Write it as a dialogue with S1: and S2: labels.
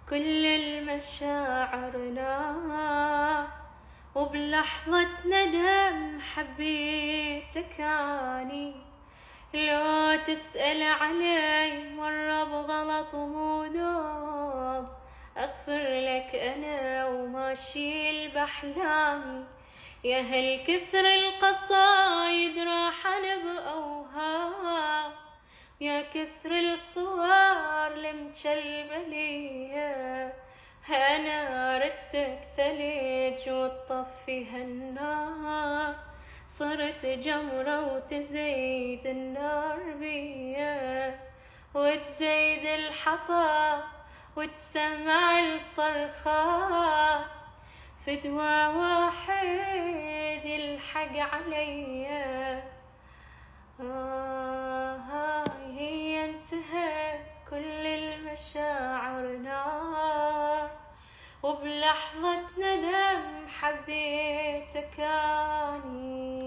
S1: كل المشاعر نار، وبلحظة ندم حبيتك أني. لو تسأل علي مرة بغلط مو نوم، أغفر لك أنا وما أشيل بأحلامي. يا هل كثر القصايد راحن بأوهام، يا كثر الصور المجلبلية. أنا ردتك ثلج وتطفيها النار، صرت جمرة وتزيد النار بيا، وتزيد الحطب وتسمع الصرخات، فدوى واحد يلحق عليا. هي انتهت كل المشاعر نار، وبلحظة ندم حبيتك أني.